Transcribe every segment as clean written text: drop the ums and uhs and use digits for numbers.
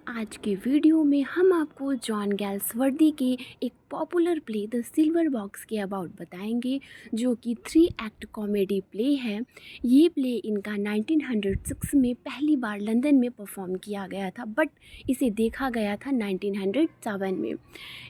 आज के वीडियो में हम आपको जॉन गैल्सवर्दी के एक popular play the silver box के अबाउट बताएंगे, जो कि 3 एक्ट कॉमेडी प्ले है। ये प्ले इनका 1906 में पहली बार लंदन में परफॉर्म किया गया था, बट इसे देखा गया था 1907 में।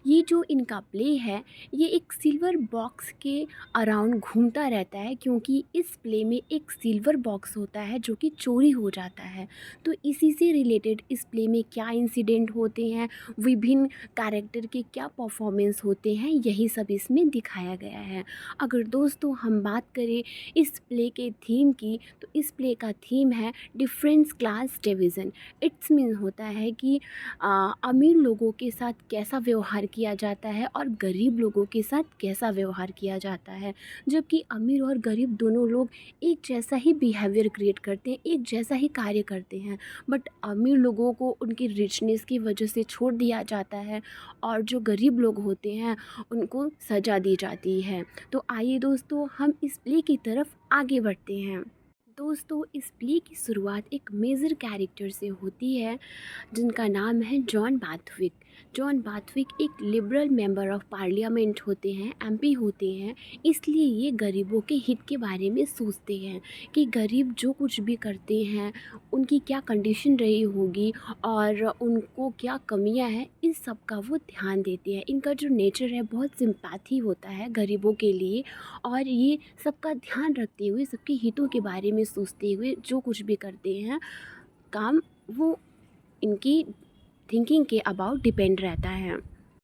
ये जो इनका प्ले है, ये एक सिल्वर बॉक्स के अराउंड घूमता रहता है, क्योंकि इस प्ले में एक सिल्वर बॉक्स होता है जो कि चोरी हो जाता है। तो इसी से रिलेटेड इस प्ले में क्या इंसिडेंट होते हैं, विभिन्न कैरेक्टर के क्या परफॉर्मेंस होते हैं, यही सब इसमें दिखाया गया है। अगर दोस्तों हम बात करें इस प्ले के थीम की, तो इस प्ले का थीम है difference class division. It's mean होता है कि अमीर लोगों के साथ कैसा व्यवहार किया जाता है और गरीब लोगों के साथ कैसा व्यवहार किया जाता है। जबकि अमीर और गरीब दोनों लोग एक जैसा ही बिहेवियर क्रिएट करते हैं, एक जैसा ही कार्य करते हैं, बट अमीर लोगों को उनकी रिचनेस की वजह से छोड़ दिया जाता है और जो गरीब लोग होते हैं उनको सज़ा दी जाती है। तो आइए दोस्तों हम इस प्ले की तरफ आगे बढ़ते हैं। दोस्तों इस प्ले की शुरुआत एक मेजर कैरेक्टर से होती है, जिनका नाम है जॉन बाथविक। जॉन बाथविक एक लिबरल मेंबर ऑफ पार्लियामेंट होते हैं, एमपी होते हैं। इसलिए ये गरीबों के हित के बारे में सोचते हैं कि गरीब जो कुछ भी करते हैं उनकी क्या कंडीशन रही होगी और उनको क्या कमियां हैं, इस सब का वो ध्यान देते हैं। इनका जो नेचर है बहुत सिंपैथी होता है गरीबों के लिए, और ये सबका ध्यान रखते हुए, सबके हितों के बारे में सोचते हुए जो कुछ भी करते हैं काम, वो इनकी थिंकिंग के अबाउट डिपेंड रहता है।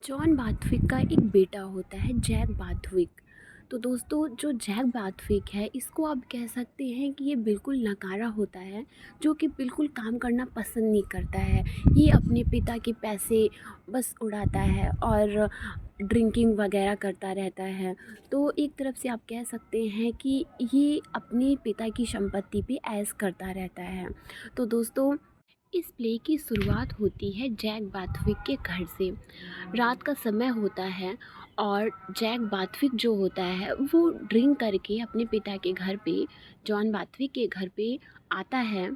जॉन बाथविक का एक बेटा होता है जैक बाथविक। तो दोस्तों जो जैक बाथविक है, इसको आप कह सकते हैं कि ये बिल्कुल नकारा होता है, जो कि बिल्कुल काम करना पसंद नहीं करता है। ये अपने पिता के पैसे बस उड़ाता है और ड्रिंकिंग वगैरह करता रहता है। तो एक तरफ से आप कह सकते हैं कि ये अपने पिता की संपत्ति पे ऐश करता रहता है। तो दोस्तों इस प्ले की शुरुआत होती है जैक बाथविक के घर से। रात का समय होता है और जैक बाथविक जो होता है वो ड्रिंक करके अपने पिता के घर पे, जॉन बाथविक के घर पे आता है।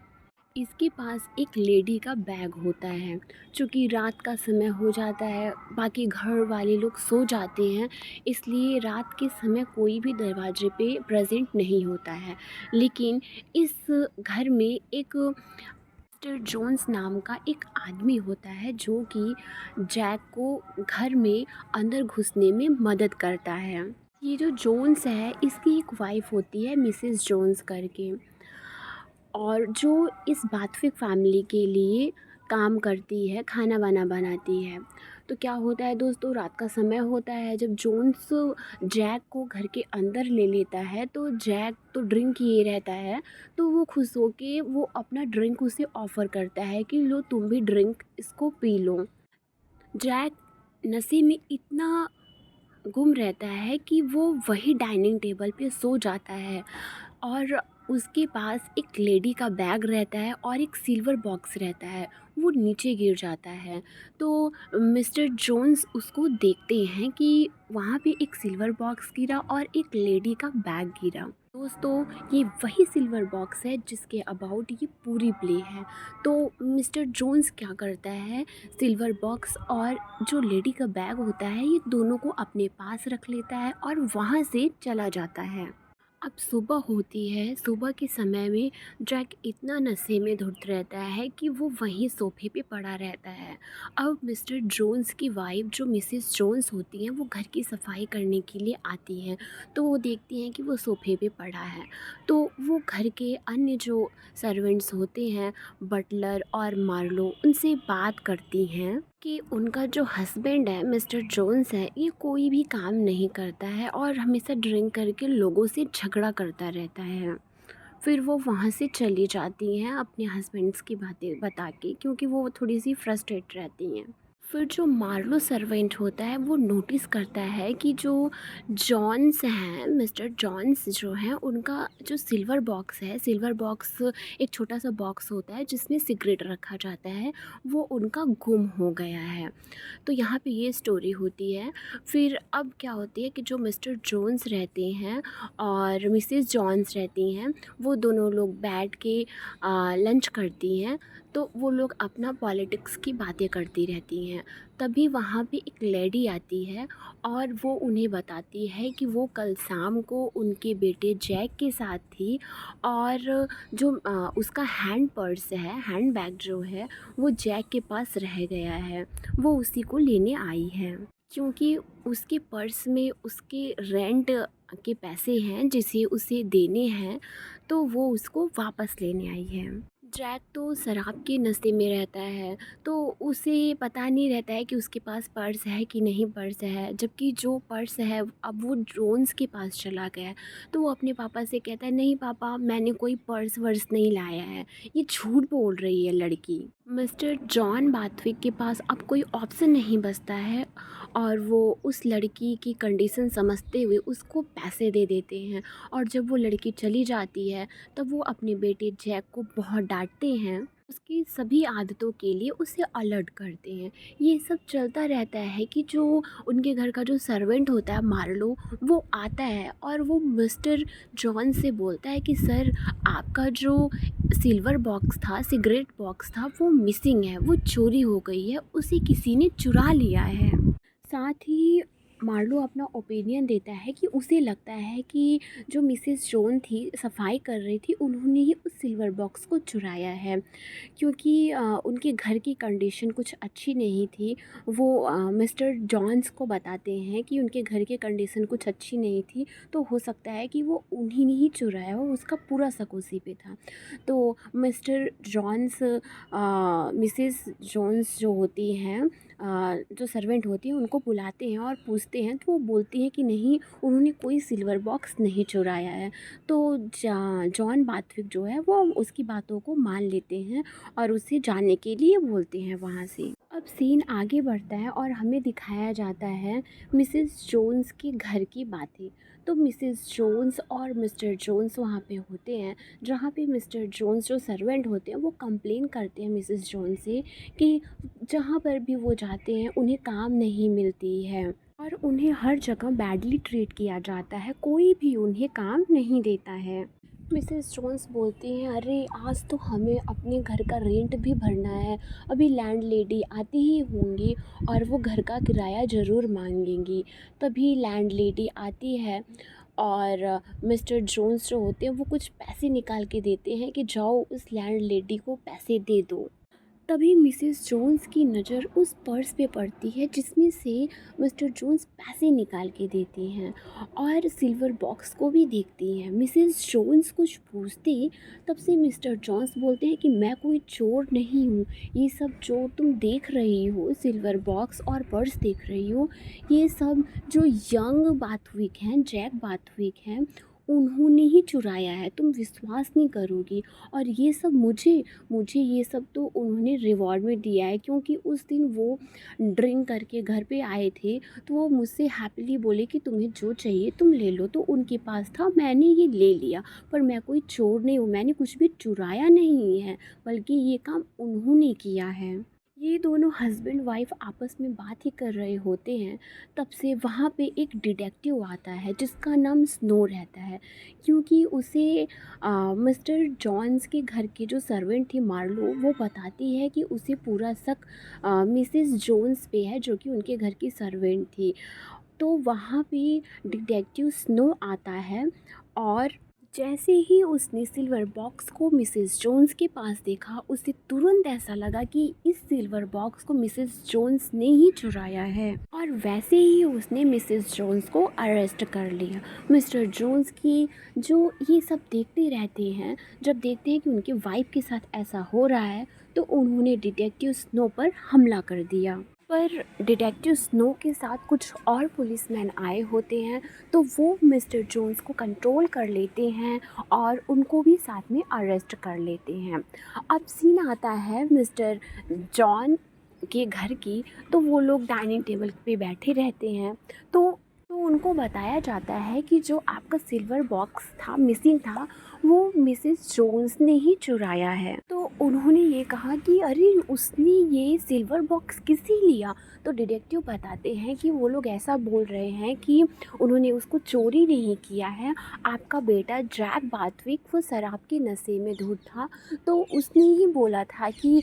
इसके पास एक लेडी का बैग होता है। चूँकि रात का समय हो जाता है, बाकी घर वाले लोग सो जाते हैं, इसलिए रात के समय कोई भी दरवाजे पे प्रेजेंट नहीं होता है। लेकिन इस घर में एक मिस्टर जोन्स नाम का एक आदमी होता है, जो कि जैक को घर में अंदर घुसने में मदद करता है। ये जो जोन्स है, इसकी एक वाइफ होती है मिसेस जोन्स करके, और जो इस बाथविक फैमिली के लिए काम करती है, खाना वाना बनाती है। तो क्या होता है दोस्तों, रात का समय होता है, जब जोन्स जैक को घर के अंदर ले लेता है, तो जैक तो ड्रिंक किए रहता है। तो वो खुश होके वो अपना ड्रिंक उसे ऑफ़र करता है कि लो तुम भी ड्रिंक इसको पी लो। जैक नशे में इतना गुम रहता है कि वो वही डाइनिंग टेबल पे सो जाता है, और उसके पास एक लेडी का बैग रहता है और एक सिल्वर बॉक्स रहता है, वो नीचे गिर जाता है। तो मिस्टर जोन्स उसको देखते हैं कि वहाँ पे एक सिल्वर बॉक्स गिरा और एक लेडी का बैग गिरा। दोस्तों ये वही सिल्वर बॉक्स है जिसके अबाउट ये पूरी प्ले है। तो मिस्टर जोन्स क्या करता है, सिल्वर बॉक्स और जो लेडी का बैग होता है, ये दोनों को अपने पास रख लेता है और वहाँ से चला जाता है। अब सुबह होती है। सुबह के समय में जैक इतना नशे में धुत रहता है कि वो वहीं सोफे पे पड़ा रहता है। अब मिस्टर जोन्स की वाइफ जो मिसेस जोन्स होती हैं, वो घर की सफाई करने के लिए आती हैं। तो वो देखती हैं कि वो सोफे पे पड़ा है। तो वो घर के अन्य जो सर्वेंट्स होते हैं, बटलर और मार्लो, उनसे बात करती हैं कि उनका जो हस्बैंड है मिस्टर जोन्स है, ये कोई भी काम नहीं करता है और हमेशा ड्रिंक करके लोगों से झगड़ा करता रहता है। फिर वो वहाँ से चली जाती हैं अपने हस्बैंड्स की बातें बता के, क्योंकि वो थोड़ी सी फ्रस्ट्रेट रहती हैं। फिर जो मार्लो सर्वेंट होता है वो नोटिस करता है कि जो जॉन्स हैं, मिस्टर जॉन्स जो हैं, उनका जो सिल्वर बॉक्स है, सिल्वर बॉक्स एक छोटा सा बॉक्स होता है जिसमें सिगरेट रखा जाता है, वो उनका गुम हो गया है। तो यहाँ पे ये स्टोरी होती है। फिर अब क्या होती है कि जो मिस्टर जोन्स रहते हैं और मिसेस जॉन्स रहती हैं, वो दोनों लोग बैठ के लंच करती हैं। तो वो लोग अपना पॉलिटिक्स की बातें करती रहती हैं। तभी वहाँ पे एक लेडी आती है और वो उन्हें बताती है कि वो कल शाम को उनके बेटे जैक के साथ थी और जो उसका हैंड पर्स है, हैंड बैग जो है, वो जैक के पास रह गया है। वो उसी को लेने आई है क्योंकि उसके पर्स में उसके रेंट के पैसे हैं जिसे उसे देने हैं, तो वो उसको वापस लेने आई है। जैक तो शराब के नशे में रहता है, तो उसे पता नहीं रहता है कि उसके पास पर्स है कि नहीं पर्स है, जबकि जो पर्स है अब वो जोन्स के पास चला गया है। तो वो अपने पापा से कहता है, नहीं पापा, मैंने कोई पर्स वर्स नहीं लाया है, ये झूठ बोल रही है लड़की। मिस्टर जॉन बाथविक के पास अब कोई ऑप्शन नहीं बचता है और वो उस लड़की की कंडीशन समझते हुए उसको पैसे दे देते हैं। और जब वो लड़की चली जाती है तब वो अपने बेटे जैक को बहुत डांटते हैं, उसकी सभी आदतों के लिए उसे अलर्ट करते हैं। ये सब चलता रहता है कि जो उनके घर का जो सर्वेंट होता है मार्लो, वो आता है और वो मिस्टर जॉन से बोलता है कि सर, आपका जो सिल्वर बॉक्स था, सिगरेट बॉक्स था, वो मिसिंग है, वो चोरी हो गई है, उसे किसी ने चुरा लिया है। साथ ही मार्लो अपना ओपिनियन देता है कि उसे लगता है कि जो मिसेस जॉन थी, सफाई कर रही थी, उन्होंने ही उस सिल्वर बॉक्स को चुराया है क्योंकि उनके घर की कंडीशन कुछ अच्छी नहीं थी। वो मिस्टर जॉन्स को बताते हैं कि उनके घर की कंडीशन कुछ अच्छी नहीं थी, तो हो सकता है कि वो उन्हीं ने ही चुराया हो, उसका पूरा शक उसी पे था। तो मिस्टर जॉन्स मिसेस जॉन्स जो होती हैं, जो सर्वेंट होती हैं, उनको बुलाते हैं और पूछते हैं, तो वो बोलती हैं कि नहीं, उन्होंने कोई सिल्वर बॉक्स नहीं चुराया है। तो जॉन बाथविक जो है वो उसकी बातों को मान लेते हैं और उसे जाने के लिए बोलते हैं वहाँ से। अब सीन आगे बढ़ता है और हमें दिखाया जाता है मिसेस जोन्स के घर की बातें। तो मिसेस जोन्स और मिस्टर जोन्स वहाँ पे होते हैं, जहाँ पे मिस्टर जोन्स जो सर्वेंट होते हैं वो कंप्लेन करते हैं मिसेस जोन्स से कि जहाँ पर भी वो जाते हैं उन्हें काम नहीं मिलती है और उन्हें हर जगह बैडली ट्रीट किया जाता है, कोई भी उन्हें काम नहीं देता है। मिसेस जोन्स बोलती हैं, अरे आज तो हमें अपने घर का रेंट भी भरना है, अभी लैंडलेडी आती ही होंगी और वो घर का किराया ज़रूर मांगेंगी। तभी लैंडलेडी आती है और मिस्टर जोन्स जो होते हैं वो कुछ पैसे निकाल के देते हैं कि जाओ उस लैंडलेडी को पैसे दे दो। तभी मिसेस जोन्स की नज़र उस पर्स पे पड़ती है जिसमें से मिस्टर जोन्स पैसे निकाल के देते हैं और सिल्वर बॉक्स को भी देखती हैं। मिसेस जोन्स कुछ पूछते तब से मिस्टर जोन्स बोलते हैं कि मैं कोई चोर नहीं हूँ, ये सब जो तुम देख रही हो, सिल्वर बॉक्स और पर्स देख रही हो, ये सब जो यंग बाथविक हैं, जैक बाथविक हैं, उन्होंने ही चुराया है, तुम विश्वास नहीं करोगी। और ये सब मुझे मुझे ये सब तो उन्होंने रिवॉर्ड में दिया है क्योंकि उस दिन वो ड्रिंक करके घर पे आए थे, तो वो मुझसे हैप्पीली बोले कि तुम्हें जो चाहिए तुम ले लो, तो उनके पास था, मैंने ये ले लिया। पर मैं कोई चोर नहीं हूँ, मैंने कुछ भी चुराया नहीं है, बल्कि ये काम उन्होंने किया है। ये दोनों हस्बैंड वाइफ आपस में बात ही कर रहे होते हैं, तब से वहाँ पे एक डिटेक्टिव आता है जिसका नाम स्नो रहता है क्योंकि उसे मिस्टर जॉन्स के घर के जो सर्वेंट थी मार्लो, वो बताती है कि उसे पूरा शक मिसेस जोन्स पे है जो कि उनके घर की सर्वेंट थी। तो वहाँ पे डिटेक्टिव स्नो आता है और जैसे ही उसने सिल्वर बॉक्स को मिसेस जोन्स के पास देखा, उसे तुरंत ऐसा लगा कि इस सिल्वर बॉक्स को मिसेस जोन्स ने ही चुराया है और वैसे ही उसने मिसेस जोन्स को अरेस्ट कर लिया। मिस्टर जोन्स की जो ये सब देखते रहते हैं, जब देखते हैं कि उनके वाइफ के साथ ऐसा हो रहा है, तो उन्होंने डिटेक्टिव स्नो पर हमला कर दिया। पर डिटेक्टिव स्नो के साथ कुछ और पुलिसमैन आए होते हैं, तो वो मिस्टर जोन्स को कंट्रोल कर लेते हैं और उनको भी साथ में अरेस्ट कर लेते हैं। अब सीन आता है मिस्टर जॉन के घर की, तो वो लोग डाइनिंग टेबल पे बैठे रहते हैं। तो उनको बताया जाता है कि जो आपका सिल्वर बॉक्स था, मिसिंग था, वो मिसेस जोन्स ने ही चुराया है। तो उन्होंने ये कहा कि अरे उसने ये सिल्वर बॉक्स किससे लिया। तो डिटेक्टिव बताते हैं कि वो लोग ऐसा बोल रहे हैं कि उन्होंने उसको चोरी नहीं किया है, आपका बेटा जैक बाथविक वो शराब के नशे में धुत था, तो उसने ही बोला था कि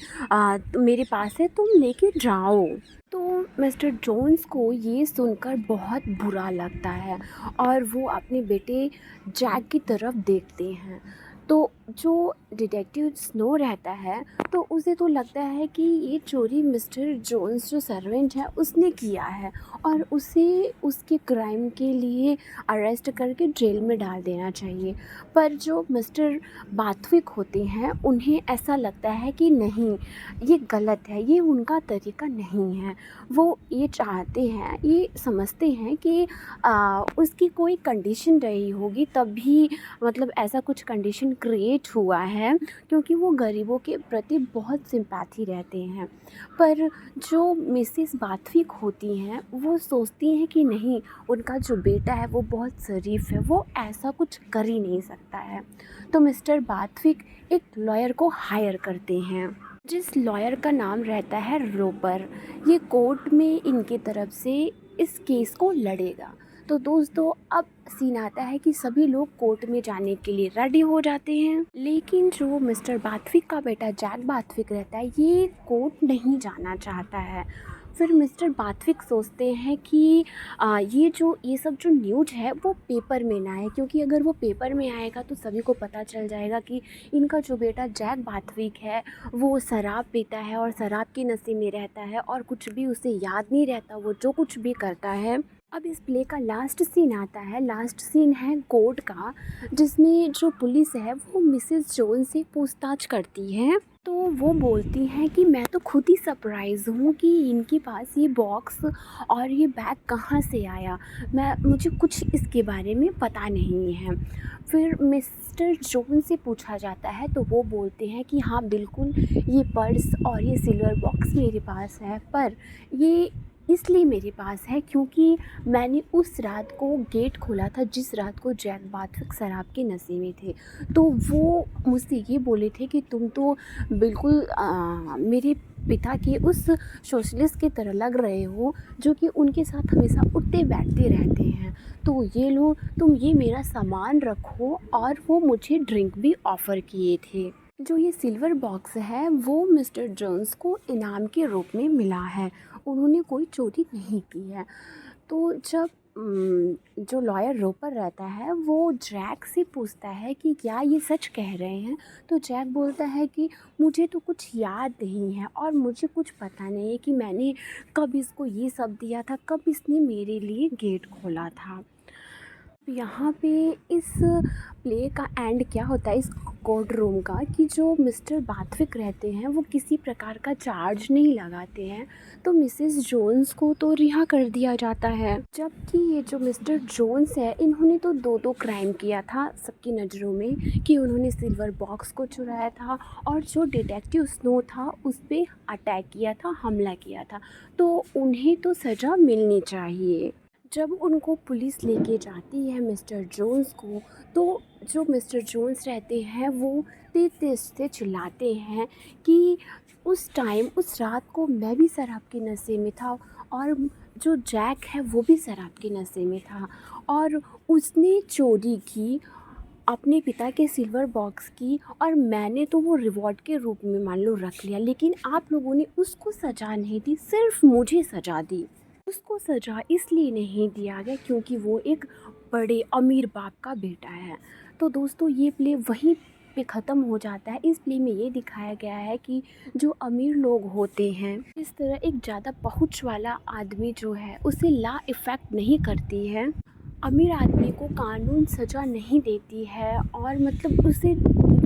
मेरे पास है, तुम लेके जाओ। तो मिस्टर जोन्स को ये सुनकर बहुत बुरा लगता है और वो अपने बेटे जैक की तरफ देखते हैं। तो जो डिटेक्टिव स्नो रहता है तो उसे तो लगता है कि ये चोरी मिस्टर जोन्स जो सर्वेंट है उसने किया है और उसे उसके क्राइम के लिए अरेस्ट करके जेल में डाल देना चाहिए। पर जो मिस्टर बाथविक होते हैं उन्हें ऐसा लगता है कि नहीं, ये गलत है, ये उनका तरीका नहीं है। वो ये चाहते हैं, ये समझते हैं कि उसकी कोई कंडीशन रही होगी तभी मतलब ऐसा कुछ कंडीशन क्रिएट हुआ है, क्योंकि वो गरीबों के प्रति बहुत सिंपैथी रहते हैं। पर जो मिसेस बाथविक होती हैं वो सोचती हैं कि नहीं, उनका जो बेटा है वो बहुत शरीफ है, वो ऐसा कुछ कर ही नहीं सकता है। तो मिस्टर बाथविक एक लॉयर को हायर करते हैं जिस लॉयर का नाम रहता है रोपर। ये कोर्ट में इनकी तरफ से इस केस को लड़ेगा। तो दोस्तों अब सीन आता है कि सभी लोग कोर्ट में जाने के लिए रेडी हो जाते हैं, लेकिन जो मिस्टर बाथविक का बेटा जैक बाथविक रहता है ये कोर्ट नहीं जाना चाहता है। फिर मिस्टर बाथविक सोचते हैं कि ये सब जो न्यूज़ है वो पेपर में ना आए, क्योंकि अगर वो पेपर में आएगा तो सभी को पता चल जाएगा कि इनका जो बेटा जैक बाथविक है वो शराब पीता है और शराब के नशे में रहता है और कुछ भी उसे याद नहीं रहता, वो जो कुछ भी करता है। अब इस प्ले का लास्ट सीन आता है, लास्ट सीन है कोर्ट का, जिसमें जो पुलिस है वो मिसेस जोन्स से पूछताछ करती है। तो वो बोलती हैं कि मैं तो खुद ही सरप्राइज़ हूँ कि इनके पास ये बॉक्स और ये बैग कहाँ से आया, मुझे कुछ इसके बारे में पता नहीं है। फिर मिस्टर जोन्स से पूछा जाता है तो वो बोलते हैं कि हाँ बिल्कुल, ये पर्स और ये सिल्वर बॉक्स मेरे पास है, पर ये इसलिए मेरे पास है क्योंकि मैंने उस रात को गेट खोला था जिस रात को जैक बाथविक शराब के नशे में थे। तो वो मुझसे ये बोले थे कि तुम तो बिल्कुल मेरे पिता के उस सोशलिस्ट की तरह लग रहे हो जो कि उनके साथ हमेशा उठते बैठते रहते हैं। तो ये लो, तुम ये मेरा सामान रखो, और वो मुझे ड्रिंक भी ऑफ़र किए थे। जो ये सिल्वर बॉक्स है वो मिस्टर जोन्स को इनाम के रूप में मिला है, उन्होंने कोई चोरी नहीं की है। तो जब जो लॉयर रोपर रहता है वो जैक से पूछता है कि क्या ये सच कह रहे हैं, तो जैक बोलता है कि मुझे तो कुछ याद नहीं है और मुझे कुछ पता नहीं है कि मैंने कब इसको ये सब दिया था, कब इसने मेरे लिए गेट खोला था। यहाँ पे इस प्ले का एंड क्या होता है इस कोर्ट रूम का, कि जो मिस्टर बाथविक रहते हैं वो किसी प्रकार का चार्ज नहीं लगाते हैं, तो मिसेस जोन्स को तो रिहा कर दिया जाता है। जबकि ये जो मिस्टर जोन्स है इन्होंने तो दो क्राइम किया था सबकी नज़रों में, कि उन्होंने सिल्वर बॉक्स को चुराया था और जो डिटेक्टिव स्नो था उस पर अटैक किया था, हमला किया था, तो उन्हें तो सज़ा मिलनी चाहिए। जब उनको पुलिस लेके जाती है मिस्टर जोन्स को, तो जो मिस्टर जोन्स रहते हैं वो तेज़-तेज़ से चिल्लाते हैं कि उस टाइम उस रात को मैं भी शराब के नशे में था और जो जैक है वो भी शराब के नशे में था और उसने चोरी की अपने पिता के सिल्वर बॉक्स की, और मैंने तो वो रिवॉर्ड के रूप में मान लो रख लिया, लेकिन आप लोगों ने उसको सज़ा नहीं दी, सिर्फ मुझे सज़ा दी। उसको सज़ा इसलिए नहीं दिया गया क्योंकि वो एक बड़े अमीर बाप का बेटा है। तो दोस्तों ये प्ले वहीं पे ख़त्म हो जाता है। इस प्ले में ये दिखाया गया है कि जो अमीर लोग होते हैं, इस तरह एक ज़्यादा पहुँच वाला आदमी जो है उसे लॉ इफ़ेक्ट नहीं करती है, अमीर आदमी को कानून सज़ा नहीं देती है और मतलब उसे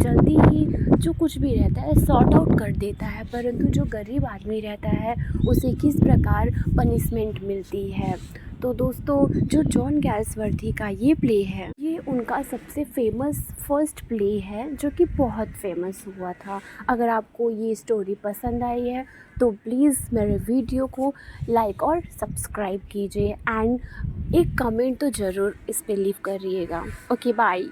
जल्दी ही जो कुछ भी रहता है सॉर्ट आउट कर देता है, परंतु जो गरीब आदमी रहता है उसे किस प्रकार पनिशमेंट मिलती है। तो दोस्तों जो जॉन गैल्सवर्दी का ये प्ले है ये उनका सबसे फेमस फर्स्ट प्ले है जो कि बहुत फेमस हुआ था। अगर आपको ये स्टोरी पसंद आई है तो प्लीज़ मेरे वीडियो को लाइक और सब्सक्राइब कीजिए एंड एक कमेंट तो ज़रूर इस पे लीव करिएगा। Okay bye.